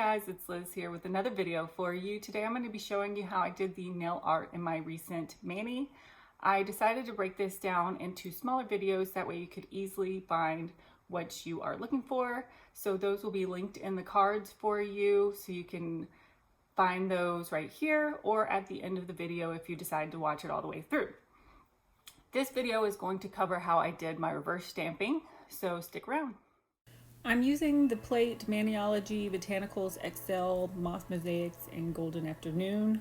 guys, it's Liz here with another video for you. Today I'm going to be showing you how I did the nail art in my recent mani. I decided to break this down into smaller videos, that way you could easily find what you are looking for. So those will be linked in the cards for you, so you can find those right here or at the end of the video if you decide to watch it all the way through. This video is going to cover how I did my reverse stamping, so stick around. I'm using the plate Maniology Botanicals XL Moth Mosaics in Golden Afternoon.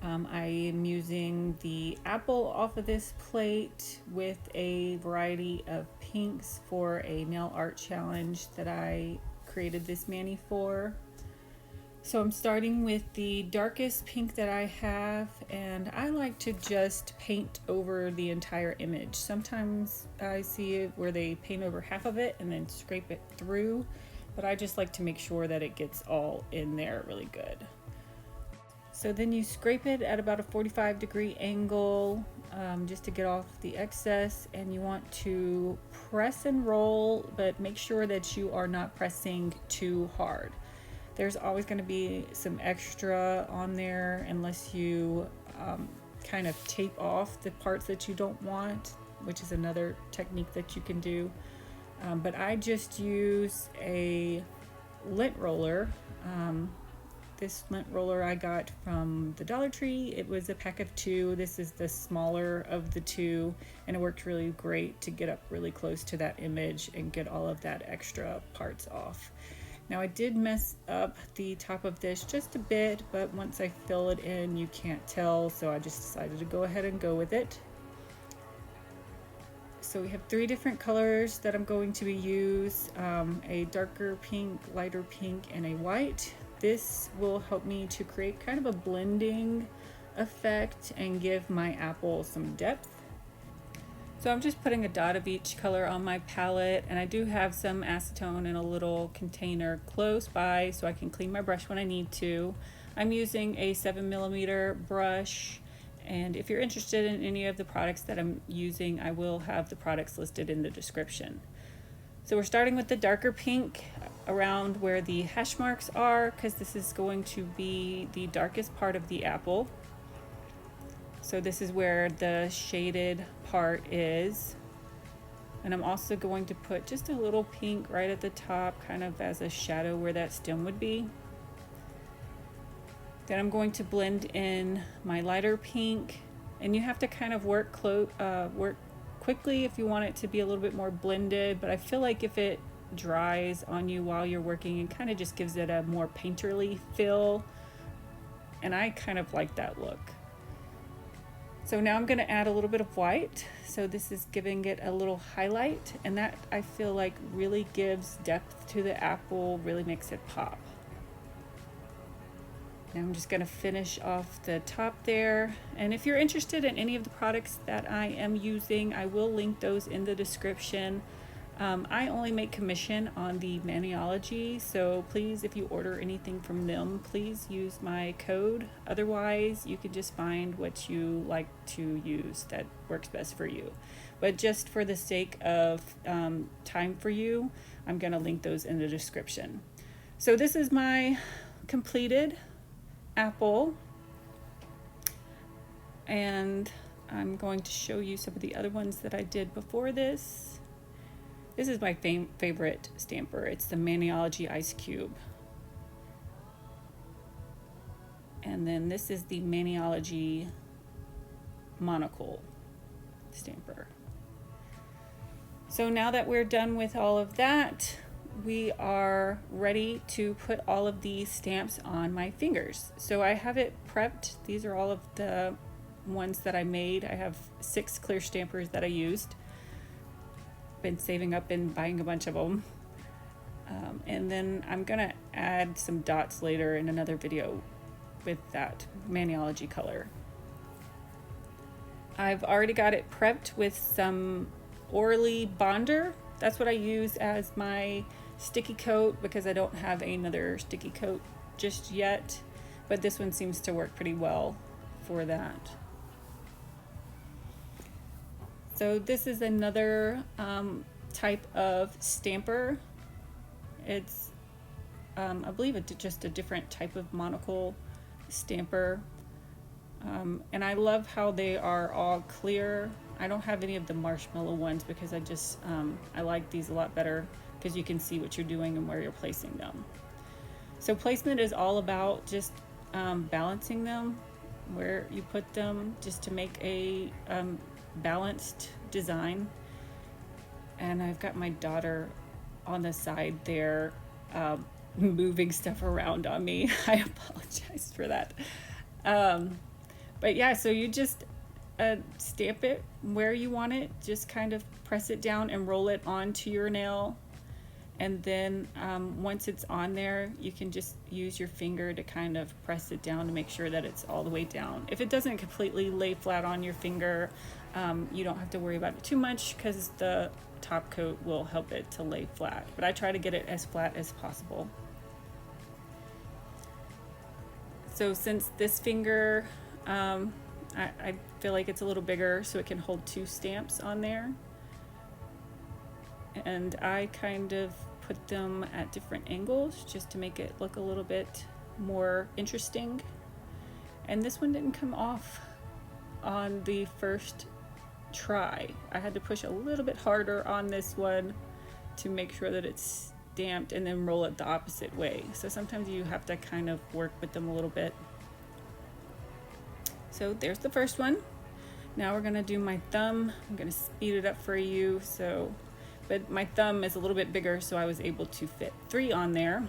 I am using the apple off of this plate with a variety of pinks for a nail art challenge that I created this mani for. So I'm starting with the darkest pink that I have, and I like to just paint over the entire image. Sometimes I see it where they paint over half of it and then scrape it through, but I just like to make sure that it gets all in there really good. So then you scrape it at about a 45-degree angle just to get off the excess, and you want to press and roll, but make sure that you are not pressing too hard. There's always going to be some extra on there unless you kind of tape off the parts that you don't want, which is another technique that you can do. But I just use a lint roller. This lint roller I got from the Dollar Tree. It was a pack of 2. This is the smaller of the 2, and it worked really great to get up really close to that image and get all of that extra parts off. Now I did mess up the top of this just a bit, but once I fill it in, you can't tell, so I just decided to go ahead and go with it. So we have 3 different colors that I'm going to use, a darker pink, lighter pink, and a white. This will help me to create kind of a blending effect and give my apple some depth. So I'm just putting a dot of each color on my palette, and I do have some acetone in a little container close by so I can clean my brush when I need to. I'm using a 7mm brush, and if you're interested in any of the products that I'm using, I will have the products listed in the description. So we're starting with the darker pink around where the hash marks are, because this is going to be the darkest part of the apple. So this is where the shaded part is. And I'm also going to put just a little pink right at the top, kind of as a shadow where that stem would be. Then I'm going to blend in my lighter pink, and you have to kind of work quickly if you want it to be a little bit more blended, but I feel like if it dries on you while you're working, it kind of just gives it a more painterly feel, and I kind of like that look. So now I'm going to add a little bit of white. So this is giving it a little highlight, and that I feel like really gives depth to the apple, really makes it pop. Now I'm just going to finish off the top there. And if you're interested in any of the products that I am using, I will link those in the description. I only make commission on the Maniology, so please, if you order anything from them, please use my code. Otherwise, you can just find what you like to use that works best for you. But just for the sake of time for you, I'm going to link those in the description. So this is my completed apple, and I'm going to show you some of the other ones that I did before this. This is my favorite stamper. It's the Maniology Ice Cube. And then this is the Maniology Monocle stamper. So now that we're done with all of that, we are ready to put all of these stamps on my fingers. So I have it prepped. These are all of the ones that I made. I have 6 clear stampers that I used. Been saving up and buying a bunch of them, and then I'm gonna add some dots later in another video with that Maniology color. I've already got it prepped with some Orly Bonder. That's what I use as my sticky coat because I don't have another sticky coat just yet, but this one seems to work pretty well for that. So this is another type of stamper. It's I believe it's just a different type of Monocle stamper. And I love how they are all clear. I don't have any of the marshmallow ones because I like these a lot better because you can see what you're doing and where you're placing them. So placement is all about just balancing them, where you put them, just to make a balanced design. And I've got my daughter on the side there moving stuff around on me. I apologize for that. But yeah, so you just stamp it where you want it, just kind of press it down and roll it onto your nail. And then once it's on there, you can just use your finger to kind of press it down to make sure that it's all the way down. If it doesn't completely lay flat on your finger, you don't have to worry about it too much because the top coat will help it to lay flat. But I try to get it as flat as possible. So since this finger, I feel like it's a little bigger so it can hold 2 stamps on there. And I kind of put them at different angles just to make it look a little bit more interesting. And this one didn't come off on the first try. I had to push a little bit harder on this one to make sure that it's stamped and then roll it the opposite way. So sometimes you have to kind of work with them a little bit. So there's the first one. Now we're gonna do my thumb. I'm gonna speed it up for you. But my thumb is a little bit bigger, so I was able to fit 3 on there.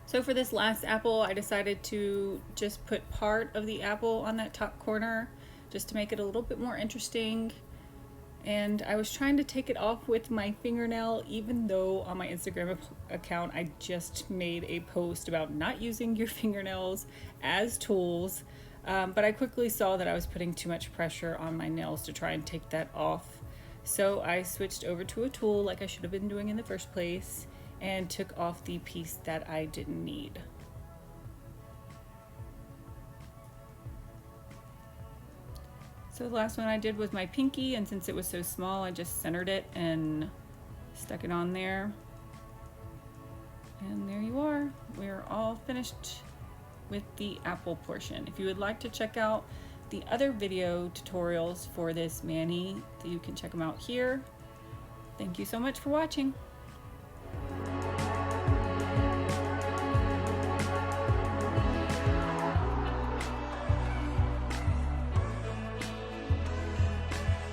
So for this last apple, I decided to just put part of the apple on that top corner just to make it a little bit more interesting. And I was trying to take it off with my fingernail, even though on my Instagram account I just made a post about not using your fingernails as tools. But I quickly saw that I was putting too much pressure on my nails to try and take that off. So I switched over to a tool like I should have been doing in the first place, and took off the piece that I didn't need. So the last one I did was my pinky, and since it was so small, I just centered it and stuck it on there. And there you are. We're all finished with the apple portion. If you would like to check out the other video tutorials for this mani, you can check them out here. Thank you so much for watching.